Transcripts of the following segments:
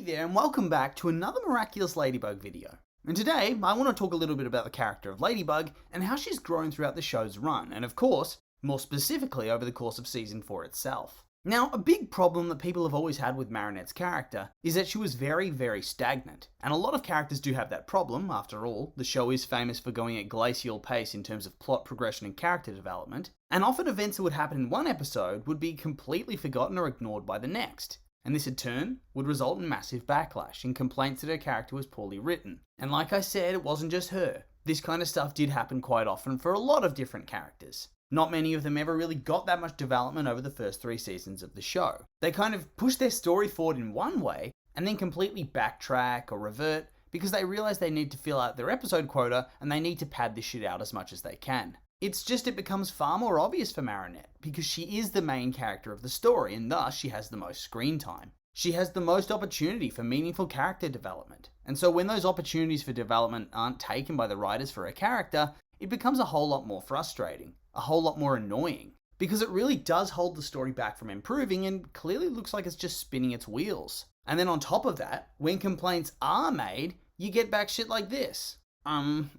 there, and welcome back to another Miraculous Ladybug video. And today, I want to talk a little bit about the character of Ladybug and how she's grown throughout the show's run, and of course, more specifically over the course of Season 4 itself. Now, a big problem that people have always had with Marinette's character is that she was very stagnant. And a lot of characters do have that problem. After all, the show is famous for going at glacial pace in terms of plot progression and character development, and often events that would happen in one episode would be completely forgotten or ignored by the next. And this in turn would result in massive backlash and complaints that her character was poorly written. And like I said, it wasn't just her. This kind of stuff did happen quite often for a lot of different characters. Not many of them ever really got that much development over the first 3 seasons of the show. They kind of push their story forward in one way and then completely backtrack or revert because they realize they need to fill out their episode quota and they need to pad this shit out as much as they can. It's just it becomes far more obvious for Marinette because she is the main character of the story and thus she has the most screen time. She has the most opportunity for meaningful character development. And so when those opportunities for development aren't taken by the writers for her character, it becomes a whole lot more frustrating, a whole lot more annoying, because it really does hold the story back from improving and clearly looks like it's just spinning its wheels. And then on top of that, when complaints are made, you get back shit like this.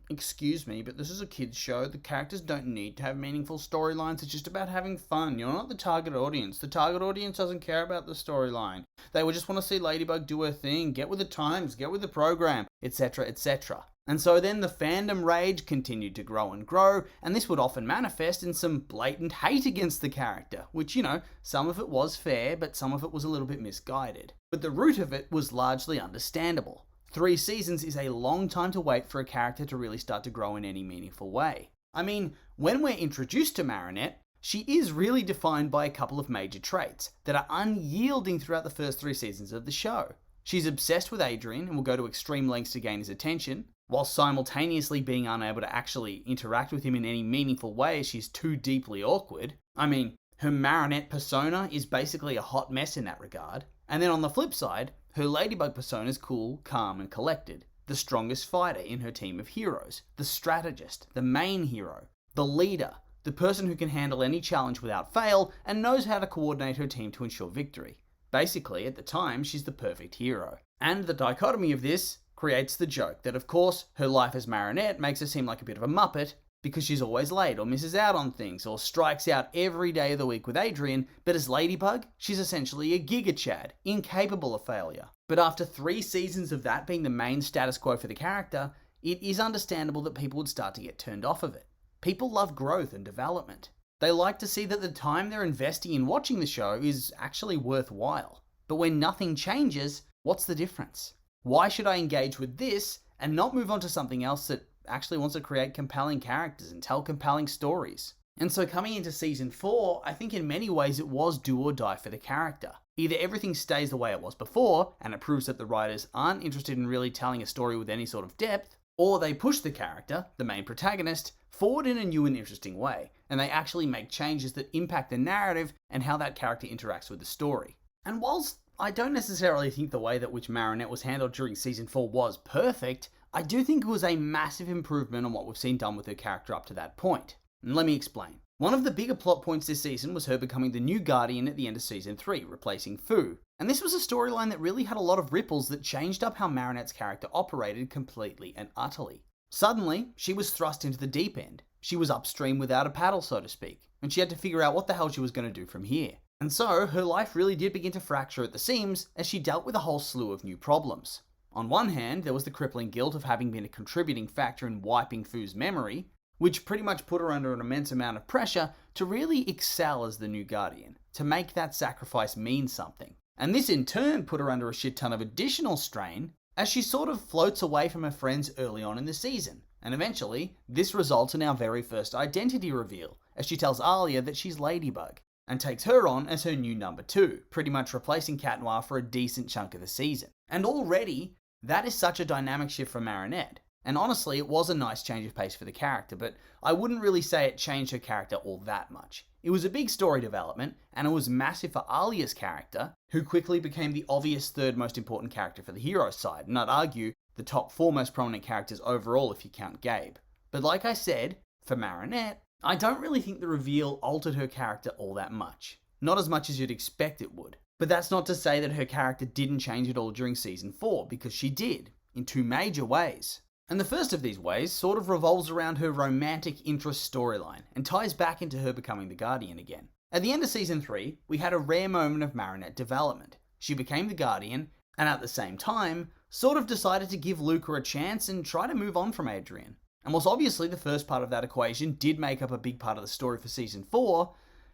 Excuse me, but this is a kids show. The characters don't need to have meaningful storylines. It's just about having fun. You're not the target audience. The target audience doesn't care about the storyline. They would just want to see Ladybug do her thing, get with the times, get with the program, etc, etc. And so then the fandom rage continued to grow and grow, and this would often manifest in some blatant hate against the character, which, some of it was fair, but some of it was a little bit misguided. But the root of it was largely understandable. 3 seasons is a long time to wait for a character to really start to grow in any meaningful way. I mean, when we're introduced to Marinette, she is really defined by a couple of major traits that are unyielding throughout the first 3 seasons of the show. She's obsessed with Adrien and will go to extreme lengths to gain his attention, while simultaneously being unable to actually interact with him in any meaningful way as she's too deeply awkward. I mean, her Marinette persona is basically a hot mess in that regard. And then on the flip side, her Ladybug persona is cool, calm, and collected. The strongest fighter in her team of heroes. The strategist, the main hero, the leader, the person who can handle any challenge without fail and knows how to coordinate her team to ensure victory. Basically, at the time, she's the perfect hero. And the dichotomy of this creates the joke that, of course, her life as Marinette makes her seem like a bit of a muppet because she's always late or misses out on things or strikes out every day of the week with Adrien, but as Ladybug, she's essentially a Giga Chad, incapable of failure. But after 3 seasons of that being the main status quo for the character, it is understandable that people would start to get turned off of it. People love growth and development. They like to see that the time they're investing in watching the show is actually worthwhile. But when nothing changes, what's the difference? Why should I engage with this and not move on to something else that actually wants to create compelling characters and tell compelling stories? And so coming into Season 4, I think in many ways it was do or die for the character. Either everything stays the way it was before, and it proves that the writers aren't interested in really telling a story with any sort of depth, or they push the character, the main protagonist, forward in a new and interesting way, and they actually make changes that impact the narrative and how that character interacts with the story. And whilst I don't necessarily think the way that which Marinette was handled during Season 4 was perfect, I do think it was a massive improvement on what we've seen done with her character up to that point. And let me explain. One of the bigger plot points this season was her becoming the new Guardian at the end of Season 3, replacing Fu. And this was a storyline that really had a lot of ripples that changed up how Marinette's character operated completely and utterly. Suddenly, she was thrust into the deep end. She was upstream without a paddle, so to speak, and she had to figure out what the hell she was going to do from here. And so, her life really did begin to fracture at the seams as she dealt with a whole slew of new problems. On one hand, there was the crippling guilt of having been a contributing factor in wiping Fu's memory, which pretty much put her under an immense amount of pressure to really excel as the new Guardian, to make that sacrifice mean something. And this in turn put her under a shit ton of additional strain as she sort of floats away from her friends early on in the season. And eventually, this results in our very first identity reveal, as she tells Alia that she's Ladybug, and takes her on as her new number 2, pretty much replacing Cat Noir for a decent chunk of the season. And already, that is such a dynamic shift for Marinette. And honestly, it was a nice change of pace for the character, but I wouldn't really say it changed her character all that much. It was a big story development, and it was massive for Alia's character, who quickly became the obvious 3rd most important character for the hero side, and I'd argue the top 4 most prominent characters overall if you count Gabe. But like I said, for Marinette, I don't really think the reveal altered her character all that much. Not as much as you'd expect it would. But that's not to say that her character didn't change at all during Season 4, because she did, in two major ways. And the first of these ways sort of revolves around her romantic interest storyline, and ties back into her becoming the Guardian again. At the end of Season 3, we had a rare moment of Marinette development. She became the Guardian, and at the same time, sort of decided to give Luca a chance and try to move on from Adrian. And whilst obviously the first part of that equation did make up a big part of the story for Season 4,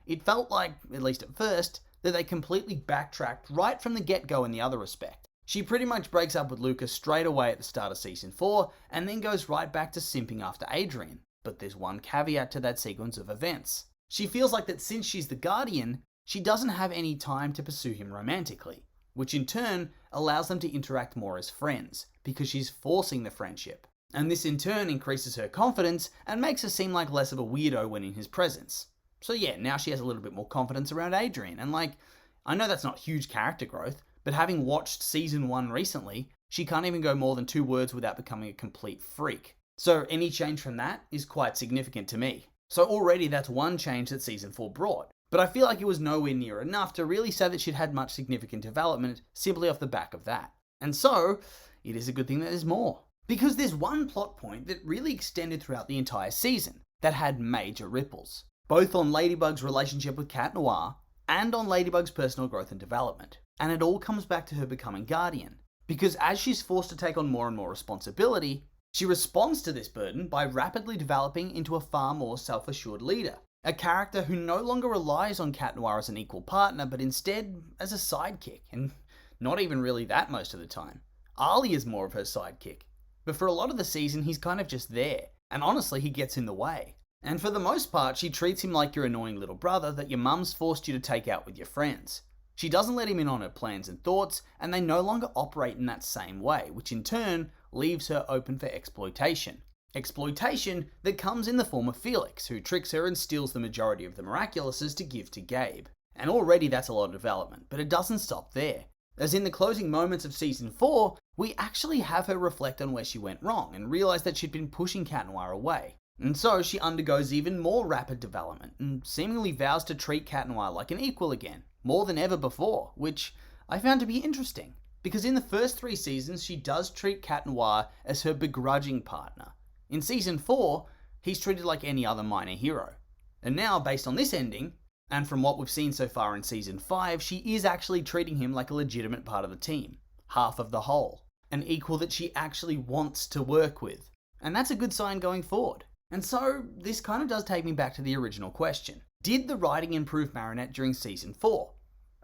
it felt like, at least at first, that they completely backtracked right from the get-go in the other respect. She pretty much breaks up with Luca straight away at the start of Season 4, and then goes right back to simping after Adrian. But there's one caveat to that sequence of events. She feels like that since she's the Guardian, she doesn't have any time to pursue him romantically, which in turn allows them to interact more as friends, because she's forcing the friendship. And this in turn increases her confidence and makes her seem like less of a weirdo when in his presence. So yeah, now she has a little bit more confidence around Adrian, and I know that's not huge character growth, but having watched Season 1 recently, she can't even go more than 2 words without becoming a complete freak. So any change from that is quite significant to me. So already that's one change that Season 4 brought, but I feel like it was nowhere near enough to really say that she'd had much significant development simply off the back of that. And so, it is a good thing that there's more. Because there's one plot point that really extended throughout the entire season, that had major ripples. Both on Ladybug's relationship with Cat Noir, and on Ladybug's personal growth and development. And it all comes back to her becoming Guardian. Because as she's forced to take on more and more responsibility, she responds to this burden by rapidly developing into a far more self-assured leader. A character who no longer relies on Cat Noir as an equal partner, but instead as a sidekick, and not even really that most of the time. Arlie is more of her sidekick, but for a lot of the season he's kind of just there, and honestly he gets in the way. And for the most part, she treats him like your annoying little brother that your mum's forced you to take out with your friends. She doesn't let him in on her plans and thoughts, and they no longer operate in that same way, which in turn leaves her open for exploitation. Exploitation that comes in the form of Felix, who tricks her and steals the majority of the Miraculouses to give to Gabe. And already that's a lot of development, but it doesn't stop there. As in the closing moments of Season 4, we actually have her reflect on where she went wrong and realise that she'd been pushing Cat Noir away. And so she undergoes even more rapid development and seemingly vows to treat Cat Noir like an equal again, more than ever before, which I found to be interesting. Because in the first 3 seasons, she does treat Cat Noir as her begrudging partner. In Season 4, he's treated like any other minor hero. And now, based on this ending, and from what we've seen so far in Season 5, she is actually treating him like a legitimate part of the team, half of the whole, an equal that she actually wants to work with. And that's a good sign going forward. And so, this kind of does take me back to the original question. Did the writing improve Marinette during Season 4?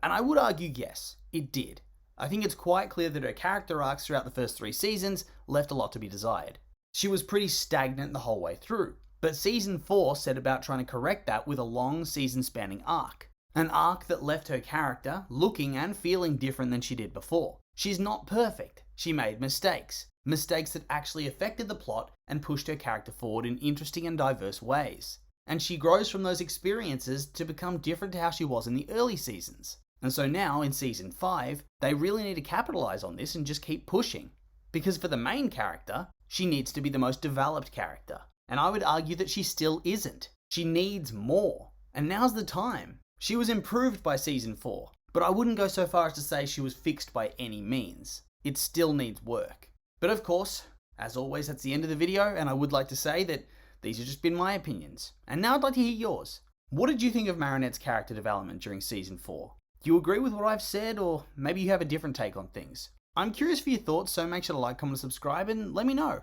And I would argue yes, it did. I think it's quite clear that her character arcs throughout the first 3 seasons left a lot to be desired. She was pretty stagnant the whole way through, but Season 4 set about trying to correct that with a long season-spanning arc. An arc that left her character looking and feeling different than she did before. She's not perfect. She made mistakes. Mistakes that actually affected the plot and pushed her character forward in interesting and diverse ways. And she grows from those experiences to become different to how she was in the early seasons. And so now, in Season 5, they really need to capitalize on this and just keep pushing. Because for the main character, she needs to be the most developed character. And I would argue that she still isn't. She needs more. And now's the time. She was improved by Season 4, but I wouldn't go so far as to say she was fixed by any means. It still needs work. But of course, as always, that's the end of the video, and I would like to say that these have just been my opinions. And now I'd like to hear yours. What did you think of Marinette's character development during Season 4? Do you agree with what I've said, or maybe you have a different take on things? I'm curious for your thoughts, so make sure to like, comment, and subscribe, and let me know.